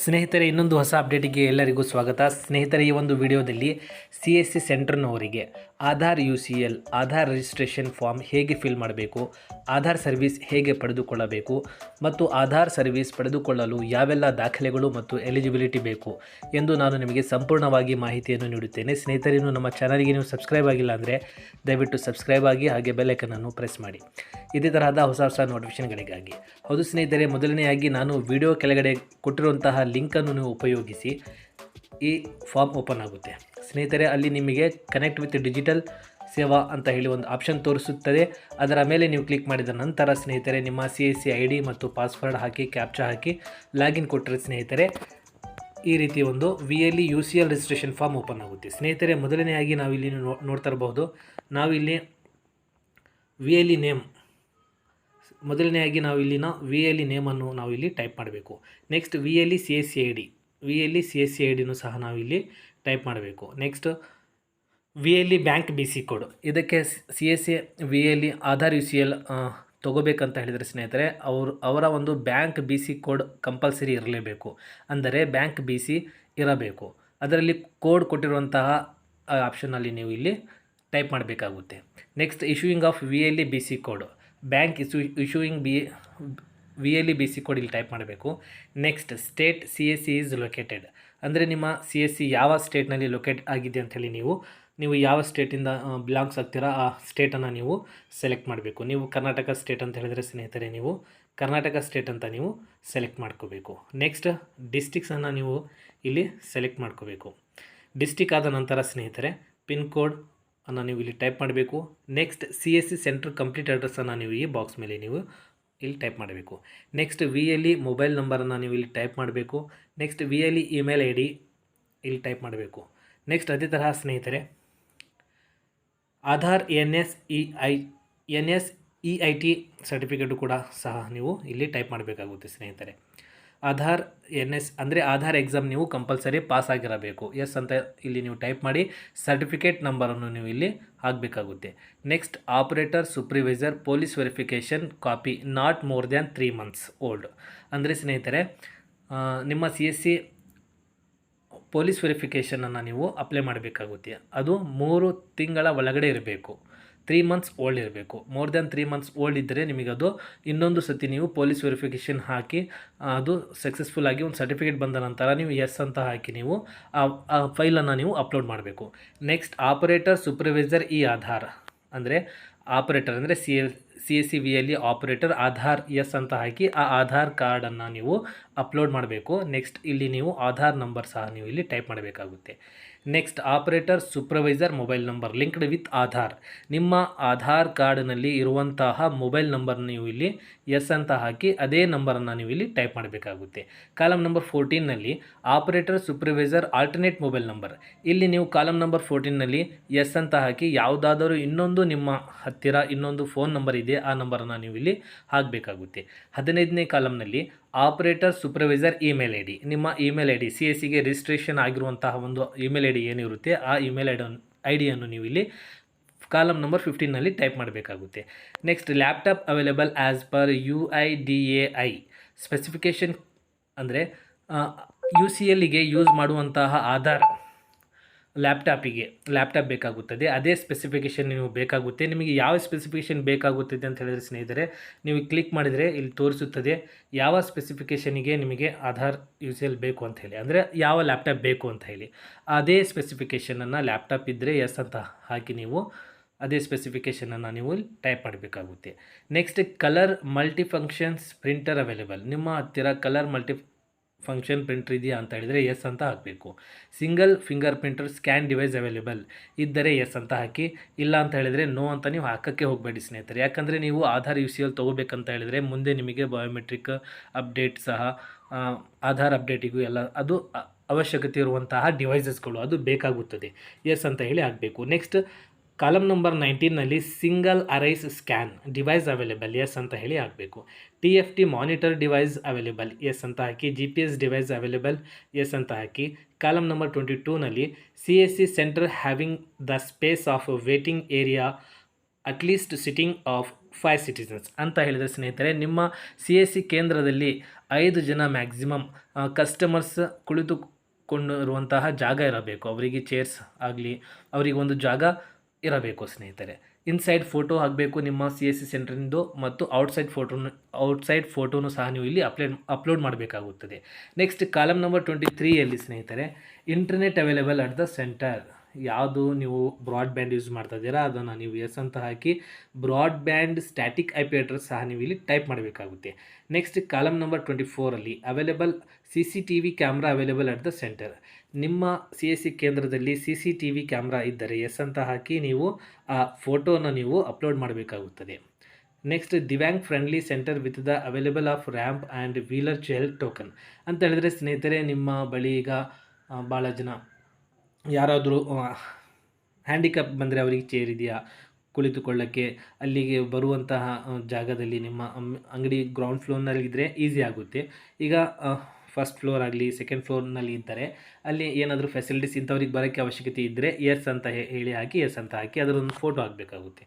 ಸ್ನೇಹಿತರೆ, ಇನ್ನೊಂದು ಹೊಸ ಅಪ್ಡೇಟಿಗೆ ಎಲ್ಲರಿಗೂ ಸ್ವಾಗತ. ಸ್ನೇಹಿತರೆ, ಈ ಒಂದು ವಿಡಿಯೋದಲ್ಲಿ CSC ಸೆಂಟರ್ನವರಿಗೆ Aadhaar UCL Aadhaar registration form ಹೇಗೆ ಫಿಲ್ ಮಾಡಬೇಕು, ಆಧಾರ್ ಸರ್ವಿಸ್ ಹೇಗೆ ಪಡೆದುಕೊಳ್ಳಬೇಕು ಮತ್ತು ಆಧಾರ್ ಸರ್ವಿಸ್ ಪಡೆದುಕೊಳ್ಳಲು ಯಾವೆಲ್ಲ ದಾಖಲೆಗಳು ಮತ್ತು ಎಲಿಜಿಬಿಲಿಟಿ ಬೇಕು ಎಂದು ನಾನು ನಿಮಗೆ ಸಂಪೂರ್ಣವಾಗಿ ಮಾಹಿತಿಯನ್ನು ನೀಡುತ್ತೇನೆ. ಸ್ನೇಹಿತರೆ, ಇನ್ನು ನಮ್ಮ ಚಾನಲ್ಗೆ ನೀವು ಸಬ್ಸ್ಕ್ರೈಬ್ ಆಗಿಲ್ಲ ಅಂದರೆ ದಯವಿಟ್ಟು ಸಬ್ಸ್ಕ್ರೈಬ್ ಆಗಿ, ಹಾಗೆ ಬೆಲ್ ಐಕನನ್ನು ಪ್ರೆಸ್ ಮಾಡಿ ಇದೇ ತರಹದ ಹೊಸ ನೋಟಿಫಿಕೇಷನ್ಗಳಿಗಾಗಿ. ಹೌದು ಸ್ನೇಹಿತರೆ, ಮೊದಲನೆಯಾಗಿ ನಾನು ವಿಡಿಯೋ ಕೆಳಗಡೆ ಕೊಟ್ಟಿರುವಂತಹ ಲಿಂಕನ್ನು ನೀವು ಉಪಯೋಗಿಸಿ ಈ ಫಾರ್ಮ್ ಓಪನ್ ಆಗುತ್ತೆ. ಸ್ನೇಹಿತರೆ, ಅಲ್ಲಿ ನಿಮಗೆ ಕನೆಕ್ಟ್ ವಿತ್ ಡಿಜಿಟಲ್ ಸೇವಾ ಅಂತ ಹೇಳಿ ಒಂದು ಆಪ್ಷನ್ ತೋರಿಸುತ್ತದೆ. ಅದರ ಮೇಲೆ ನೀವು ಕ್ಲಿಕ್ ಮಾಡಿದ ನಂತರ ಸ್ನೇಹಿತರೆ, ನಿಮ್ಮ CSC ID ಮತ್ತು ಪಾಸ್ವರ್ಡ್ ಹಾಕಿ ಕ್ಯಾಪ್ಚಾ ಹಾಕಿ ಲಾಗಿನ್ ಕೊಟ್ಟರೆ ಸ್ನೇಹಿತರೆ, ಈ ರೀತಿ ಒಂದು VLE UCL registration form open ಆಗುತ್ತೆ. ಸ್ನೇಹಿತರೆ, ಮೊದಲನೆಯಾಗಿ ನಾವಿಲ್ಲಿ ನೋಡ್ತಾ ಇರಬಹುದು, ನಾವಿಲ್ಲಿ VLE ನೇಮ್, ಮೊದಲನೆಯಾಗಿ ನಾವು ಇಲ್ಲಿನ VLE ನೇಮನ್ನು ನಾವು ಇಲ್ಲಿ ಟೈಪ್ ಮಾಡಬೇಕು. ನೆಕ್ಸ್ಟ್ VLE CSC ID ಸಹ ನಾವು ಇಲ್ಲಿ ಟೈಪ್ ಮಾಡಬೇಕು. Next VLE bank BC code, ಇದಕ್ಕೆ CSC VLE ಆಧಾರ್ UCL ತೊಗೋಬೇಕಂತ ಹೇಳಿದರೆ ಸ್ನೇಹಿತರೆ, ಅವರ ಒಂದು ಬ್ಯಾಂಕ್ BC ಕೋಡ್ ಕಂಪಲ್ಸರಿ ಇರಲೇಬೇಕು. ಅಂದರೆ ಬ್ಯಾಂಕ್ BC ಇರಬೇಕು. ಅದರಲ್ಲಿ ಕೋಡ್ ಕೊಟ್ಟಿರುವಂತಹ ಆಪ್ಷನಲ್ಲಿ ನೀವು ಇಲ್ಲಿ ಟೈಪ್ ಮಾಡಬೇಕಾಗುತ್ತೆ. Next issuing of VLE BC code, bank issuing VLE BC code ಇಲ್ಲಿ ಟೈಪ್ ಮಾಡಬೇಕು. Next state CSC is located, ಅಂದರೆ ನಿಮ್ಮ CSC ಯಾವ ಸ್ಟೇಟ್ನಲ್ಲಿ ಲೊಕೇಟ್ ಆಗಿದೆ ಅಂಥೇಳಿ ನೀವು ಯಾವ ಸ್ಟೇಟಿಂದ ಬಿಲಾಂಗ್ಸ್ ಆಗ್ತೀರಾ ಆ ಸ್ಟೇಟನ್ನು ನೀವು ಸೆಲೆಕ್ಟ್ ಮಾಡಬೇಕು. ನೀವು ಕರ್ನಾಟಕ ಸ್ಟೇಟ್ ಅಂತ ಹೇಳಿದರೆ ಸ್ನೇಹಿತರೆ, ನೀವು ಕರ್ನಾಟಕ ಸ್ಟೇಟ್ ಅಂತ ನೀವು ಸೆಲೆಕ್ಟ್ ಮಾಡ್ಕೋಬೇಕು. ನೆಕ್ಸ್ಟ್ ಡಿಸ್ಟಿಕ್ಸನ್ನು ನೀವು ಇಲ್ಲಿ ಸೆಲೆಕ್ಟ್ ಮಾಡ್ಕೋಬೇಕು. ಡಿಸ್ಟಿಕ್ ಆದ ನಂತರ ಸ್ನೇಹಿತರೆ, ಪಿನ್ ಕೋಡ್ ಅನ್ನು ನೀವು ಇಲ್ಲಿ ಟೈಪ್ ಮಾಡಬೇಕು. ನೆಕ್ಸ್ಟ್ CSC ಸೆಂಟರ್ ಕಂಪ್ಲೀಟ್ ಅಡ್ರೆಸ್ಸನ್ನು ನೀವು ಈ ಬಾಕ್ಸ್ ಮೇಲೆ ನೀವು ಇಲ್ಲಿ ಟೈಪ್ ಮಾಡಬೇಕು. ನೆಕ್ಸ್ಟ್ VLE ಮೊಬೈಲ್ ನಂಬರನ್ನು ನೀವು ಇಲ್ಲಿ ಟೈಪ್ ಮಾಡಬೇಕು. ನೆಕ್ಸ್ಟ್ VLE ಇಮೇಲ್ ID ಇಲ್ಲಿ ಟೈಪ್ ಮಾಡಬೇಕು. ನೆಕ್ಸ್ಟ್ ಅದೇ ತರಹ ಸ್ನೇಹಿತರೆ, ಆಧಾರ್ NSEIT ಸರ್ಟಿಫಿಕೇಟು ಕೂಡ ಸಹ ನೀವು ಇಲ್ಲಿ ಟೈಪ್ ಮಾಡಬೇಕಾಗುತ್ತೆ. ಸ್ನೇಹಿತರೆ, ಆಧಾರ್ NS ಅಂದರೆ ಆಧಾರ್ ಎಕ್ಸಾಮ್ ನೀವು ಕಂಪಲ್ಸರಿ ಪಾಸ್ ಆಗಿರಬೇಕು. ಎಸ್ ಅಂತ ಇಲ್ಲಿ ನೀವು ಟೈಪ್ ಮಾಡಿ ಸರ್ಟಿಫಿಕೇಟ್ ನಂಬರನ್ನು ನೀವು ಇಲ್ಲಿ ಹಾಕಬೇಕಾಗುತ್ತೆ. Next operator supervisor police verification copy not more than 3 months old, ಅಂದರೆ ಸ್ನೇಹಿತರೆ, ನಿಮ್ಮ CSC ಪೊಲೀಸ್ ವೆರಿಫಿಕೇಷನನ್ನು ನೀವು ಅಪ್ಲೈ ಮಾಡಬೇಕಾಗುತ್ತೆ. ಅದು 3 ತಿಂಗಳ ಒಳಗಡೆ ಇರಬೇಕು. 3 months ಓಲ್ಡ್ ಇರಬೇಕು. ಮೋರ್ ದ್ಯಾನ್ 3 months ಓಲ್ಡ್ ಇದ್ದರೆ ನಿಮಗದು ಇನ್ನೊಂದು ಸತಿ ನೀವು ಪೊಲೀಸ್ ವೆರಿಫಿಕೇಷನ್ ಹಾಕಿ ಅದು ಸಕ್ಸಸ್ಫುಲ್ಲಾಗಿ ಒಂದು ಸರ್ಟಿಫಿಕೇಟ್ ಬಂದ ನಂತರ ನೀವು ಎಸ್ ಅಂತ ಹಾಕಿ ನೀವು ಆ ಫೈಲನ್ನು ನೀವು ಅಪ್ಲೋಡ್ ಮಾಡಬೇಕು. ನೆಕ್ಸ್ಟ್ ಆಪರೇಟರ್ ಸೂಪರ್ವೈಸರ್ ಆಧಾರ್, ಅಂದರೆ ಆಪರೇಟರ್ ಅಂದರೆ CSC VLE operator Aadhaar yes ಅಂತ ಹಾಕಿ ಆ ಆಧಾರ್ ಕಾರ್ಡನ್ನು ನೀವು ಅಪ್ಲೋಡ್ ಮಾಡಬೇಕು. ನೆಕ್ಸ್ಟ್ ಇಲ್ಲಿ ನೀವು ಆಧಾರ್ ನಂಬರ್ ಸಹ ನೀವು ಇಲ್ಲಿ ಟೈಪ್ ಮಾಡಬೇಕಾಗುತ್ತೆ. Next operator supervisor mobile number linked with Aadhaar, ನಿಮ್ಮ ಆಧಾರ್ ಕಾರ್ಡ್ನಲ್ಲಿ ಇರುವಂತಹ ಮೊಬೈಲ್ ನಂಬರ್ ನೀವು ಇಲ್ಲಿ ಎಸ್ ಅಂತ ಹಾಕಿ ಅದೇ ನಂಬರನ್ನು ನೀವು ಇಲ್ಲಿ ಟೈಪ್ ಮಾಡಬೇಕಾಗುತ್ತೆ. ಕಾಲಮ್ ನಂಬರ್ 14ನಲ್ಲಿ operator supervisor alternate mobile number, ಇಲ್ಲಿ ನೀವು ಕಾಲಮ್ ನಂಬರ್ 14ನಲ್ಲಿ ಎಸ್ ಅಂತ ಹಾಕಿ ಯಾವುದಾದರೂ ಇನ್ನೊಂದು ನಿಮ್ಮ ಹತ್ತಿರ ಇನ್ನೊಂದು ಫೋನ್ ನಂಬರ್ ಇದೆ ಆ ನಂಬರನ್ನು ನೀವು ಇಲ್ಲಿ ಹಾಕಬೇಕಾಗುತ್ತೆ. 15ನೇ ಕಾಲಮ್ನಲ್ಲಿ ಆಪರೇಟರ್ ಸೂಪರ್ವೈಸರ್ ಇಮೇಲ್ ID, ನಿಮ್ಮ ಇಮೇಲ್ ID CSCಗೆ ರಿಜಿಸ್ಟ್ರೇಷನ್ ಆಗಿರುವಂತಹ ಒಂದು ಇಮೇಲ್ ID ಏನಿರುತ್ತೆ ಆ ಇಮೇಲ್ ಐಡಿಯನ್ನು ನೀವು ಇಲ್ಲಿ ಕಾಲಮ್ ನಂಬರ್ 15ನಲ್ಲಿ ಟೈಪ್ ಮಾಡಬೇಕಾಗುತ್ತೆ. Next laptop available as per UIDAI specification, ಅಂದರೆ UCLಗೆ ಯೂಸ್ ಮಾಡುವಂತಹ ಆಧಾರ್ ಲ್ಯಾಪ್ಟಾಪ್ ಬೇಕಾಗುತ್ತದೆ. ಅದೇ ಸ್ಪೆಸಿಫಿಕೇಷನ್ ನೀವು ಬೇಕಾಗುತ್ತೆ. ನಿಮಗೆ ಯಾವ ಸ್ಪೆಸಿಫಿಕೇಷನ್ ಬೇಕಾಗುತ್ತದೆ ಅಂತ ಹೇಳಿದರೆ ಸ್ನೇಹಿತರೆ, ನೀವು ಕ್ಲಿಕ್ ಮಾಡಿದರೆ ಇಲ್ಲಿ ತೋರಿಸುತ್ತದೆ ಯಾವ ಸ್ಪೆಸಿಫಿಕೇಷನಿಗೆ ನಿಮಗೆ ಆಧಾರ್ UCL ಬೇಕು ಅಂತ ಹೇಳಿ, ಅಂದರೆ ಯಾವ ಲ್ಯಾಪ್ಟಾಪ್ ಬೇಕು ಅಂತ ಹೇಳಿ ಅದೇ ಸ್ಪೆಸಿಫಿಕೇಷನನ್ನು ಲ್ಯಾಪ್ಟಾಪ್ ಇದ್ದರೆ ಎಸ್ ಅಂತ ಹಾಕಿ ನೀವು ಅದೇ ಸ್ಪೆಸಿಫಿಕೇಷನನ್ನು ನೀವು ಟೈಪ್ ಮಾಡಬೇಕಾಗುತ್ತೆ. ನೆಕ್ಸ್ಟ್ ಕಲರ್ ಮಲ್ಟಿಫಂಕ್ಷನ್ಸ್ ಪ್ರಿಂಟರ್ ಅವೈಲೇಬಲ್, ನಿಮ್ಮ ಹತ್ತಿರ ಕಲರ್ ಫಂಕ್ಷನ್ ಪ್ರಿಂಟರ್ ಇದೆಯಾ ಅಂತ ಹೇಳಿದರೆ ಎಸ್ ಅಂತ ಹಾಕಬೇಕು. Single finger printer scan device available ಇದ್ದರೆ ಎಸ್ ಅಂತ ಹಾಕಿ, ಇಲ್ಲ ಅಂತ ಹೇಳಿದರೆ ನೋ ಅಂತ ನೀವು ಹಾಕೋಕ್ಕೆ ಹೋಗಬೇಡಿ ಸ್ನೇಹಿತರೆ. ಯಾಕಂದರೆ ನೀವು ಆಧಾರ್ UCL ತೊಗೋಬೇಕಂತ ಹೇಳಿದರೆ ಮುಂದೆ ನಿಮಗೆ ಬಯೋಮೆಟ್ರಿಕ್ ಅಪ್ಡೇಟ್ ಸಹ ಆಧಾರ್ ಅಪ್ಡೇಟಿಗೂ ಎಲ್ಲ ಅದು ಅವಶ್ಯಕತೆ ಇರುವಂತಹ ಡಿವೈಸಸ್ಗಳು ಅದು ಬೇಕಾಗುತ್ತದೆ. ಎಸ್ ಅಂತ ಹೇಳಿ ಹಾಕಬೇಕು. ನೆಕ್ಸ್ಟ್ ಕಾಲಮ್ ನಂಬರ್ 19ನಲ್ಲಿ single iris scan device available yes ಅಂತ ಹೇಳಿ ಹಾಕಬೇಕು. TFT monitor device available yes ಅಂತ ಹಾಕಿ, GPS ಡಿವೈಸ್ ಅವೈಲೇಬಲ್ ಎಸ್ ಅಂತ ಹಾಕಿ. ಕಾಲಮ್ ನಂಬರ್ 22ನಲ್ಲಿ CSC centre having the space of waiting area at least sitting of 5 citizens ಅಂತ ಹೇಳಿದರೆ ಸ್ನೇಹಿತರೆ, ನಿಮ್ಮ CSC ಕೇಂದ್ರದಲ್ಲಿ 5 ಜನ ಮ್ಯಾಕ್ಸಿಮಮ್ ಕಸ್ಟಮರ್ಸ್ ಕುಳಿತುಕೊಂಡಿರುವಂತಹ ಜಾಗ ಇರಬೇಕು. ಅವರಿಗೆ ಚೇರ್ಸ್ ಆಗಲಿ, ಅವರಿಗೆ ಒಂದು ಜಾಗ ಇರಬೇಕು ಸ್ನೇಹಿತರೆ. ಇನ್ಸೈಡ್ ಫೋಟೋ ಆಗಬೇಕು ನಿಮ್ಮ CSC ಸೆಂಟ್ರಿಂದು, ಮತ್ತು ಔಟ್ಸೈಡ್ ಫೋಟೋನು ಸಹ ನೀವು ಇಲ್ಲಿ ಅಪ್ಲೋಡ್ ಮಾಡಬೇಕಾಗುತ್ತದೆ. ನೆಕ್ಸ್ಟ್ ಕಾಲಮ್ ನಂಬರ್ 23ಯಲ್ಲಿ ಸ್ನೇಹಿತರೆ, internet available at the centre. ಯಾವುದು ನೀವು ಬ್ರಾಡ್ಬ್ಯಾಂಡ್ ಯೂಸ್ ಮಾಡ್ತಾ ಇದ್ದೀರಾ ಅದನ್ನು ನೀವು ಎಸ್ ಅಂತ ಹಾಕಿ, ಬ್ರಾಡ್ಬ್ಯಾಂಡ್ ಸ್ಟ್ಯಾಟಿಕ್ IP ಅಡ್ರೆಸ್ ಸಹ ನೀವು ಇಲ್ಲಿ ಟೈಪ್ ಮಾಡಬೇಕಾಗುತ್ತೆ. ನೆಕ್ಸ್ಟ್ ಕಾಲಮ್ ನಂಬರ್ 24ಅಲ್ಲಿ available CCTV camera available at the centre. ನಿಮ್ಮ CSC ಕೇಂದ್ರದಲ್ಲಿ CCTV ಕ್ಯಾಮ್ರಾ ಇದ್ದರೆ ಎಸ್ ಅಂತ ಹಾಕಿ ನೀವು ಆ ಫೋಟೋನ ನೀವು ಅಪ್ಲೋಡ್ ಮಾಡಬೇಕಾಗುತ್ತದೆ. Next Divyang friendly centre with the available of ramp and wheelchair token ಅಂತ ಹೇಳಿದರೆ ಸ್ನೇಹಿತರೆ, ನಿಮ್ಮ ಬಳಿ ಈಗ ಭಾಳ ಜನ ಯಾರಾದರೂ ಹ್ಯಾಂಡಿಕ್ಯಾಪ್ ಬಂದರೆ ಅವರಿಗೆ ಚೇರ್ ಇದೆಯಾ ಕುಳಿತುಕೊಳ್ಳೋಕ್ಕೆ, ಅಲ್ಲಿಗೆ ಬರುವಂತಹ ಜಾಗದಲ್ಲಿ ನಿಮ್ಮ ಅಂಗಡಿ ಗ್ರೌಂಡ್ ಫ್ಲೋರ್ನಲ್ಲಿದ್ದರೆ ಈಸಿ ಆಗುತ್ತೆ. ಈಗ ಫಸ್ಟ್ ಫ್ಲೋರ್ ಆಗಲಿ ಸೆಕೆಂಡ್ ಫ್ಲೋರ್ನಲ್ಲಿ ಇದ್ದರೆ ಅಲ್ಲಿ ಏನಾದರೂ ಫೆಸಿಲಿಟೀಸ್ ಇಂಥವ್ರಿಗೆ ಬರೋಕ್ಕೆ ಅವಶ್ಯಕತೆ ಇದ್ದರೆ ಎಸ್ ಅಂತ ಹೇಳಿ ಹಾಕಿ ಎಸ್ ಅಂತ ಹಾಕಿ ಅದರೊಂದು ಫೋಟೋ ಹಾಕಬೇಕಾಗುತ್ತೆ.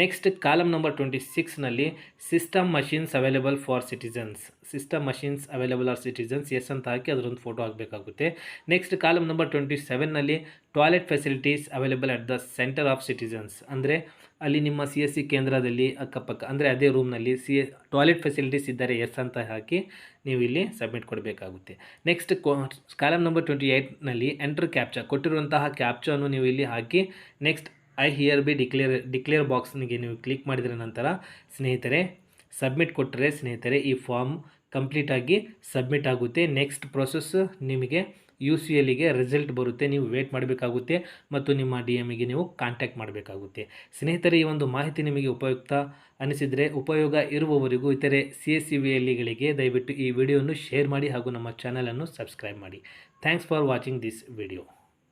ನೆಕ್ಸ್ಟ್ ಕಾಲಮ್ ನಂಬರ್ 26ನಲ್ಲಿ system machines available for citizens. System machines available are citizens yes ಅಂತ ಹಾಕಿ ಅದರೊಂದು ಫೋಟೋ ಹಾಕಬೇಕಾಗುತ್ತೆ. ನೆಕ್ಸ್ಟ್ ಕಾಲಮ್ ನಂಬರ್ 27ನಲ್ಲಿ toilet facilities available at the centre of citizens. ಅಂದರೆ ಅಲ್ಲಿ ನಿಮ್ಮ CSC ಕೇಂದ್ರದಲ್ಲಿ ಅಕ್ಕಪಕ್ಕ ಅಂದರೆ ಅದೇ ರೂಮ್ನಲ್ಲಿ ಟಾಯ್ಲೆಟ್ ಫೆಸಿಲಿಟೀಸ್ ಇದ್ದರೆ ಎಸ್ ಅಂತ ಹಾಕಿ ನೀವು ಇಲ್ಲಿ ಸಬ್ಮಿಟ್ ಕೊಡಬೇಕಾಗುತ್ತೆ. ನೆಕ್ಸ್ಟ್ ಕಾಲಮ್ ನಂಬರ್ 28ನಲ್ಲಿ ಎಂಟರ್ ಕ್ಯಾಪ್ಚಾ ಕೊಟ್ಟಿರುವಂತಹ ಕ್ಯಾಪ್ಚಾನು ನೀವು ಇಲ್ಲಿ ಹಾಕಿ next I hereby declare ಬಾಕ್ಸ್ನಿಗೆ ನೀವು ಕ್ಲಿಕ್ ಮಾಡಿದ ನಂತರ ಸ್ನೇಹಿತರೆ ಸಬ್ಮಿಟ್ ಕೊಟ್ಟರೆ ಸ್ನೇಹಿತರೆ ಈ ಫಾರ್ಮ್ ಕಂಪ್ಲೀಟಾಗಿ ಸಬ್ಮಿಟ್ ಆಗುತ್ತೆ. ನೆಕ್ಸ್ಟ್ ಪ್ರೊಸೆಸ್ ನಿಮಗೆ UCLಗೆ ರಿಸಲ್ಟ್ ಬರುತ್ತೆ, ನೀವು ವೇಟ್ ಮಾಡಬೇಕಾಗುತ್ತೆ ಮತ್ತು ನಿಮ್ಮ DMಗೆ ನೀವು ಕಾಂಟ್ಯಾಕ್ಟ್ ಮಾಡಬೇಕಾಗುತ್ತೆ. ಸ್ನೇಹಿತರೆ, ಈ ಒಂದು ಮಾಹಿತಿ ನಿಮಗೆ ಉಪಯುಕ್ತ ಅನಿಸಿದರೆ ಉಪಯೋಗ ಇರುವವರಿಗೂ ಇತರೆ CSCVLಗಳಿಗೆ ದಯವಿಟ್ಟು ಈ ವಿಡಿಯೋವನ್ನು ಶೇರ್ ಮಾಡಿ ಹಾಗೂ ನಮ್ಮ ಚಾನಲನ್ನು ಸಬ್ಸ್ಕ್ರೈಬ್ ಮಾಡಿ. Thanks for watching this video.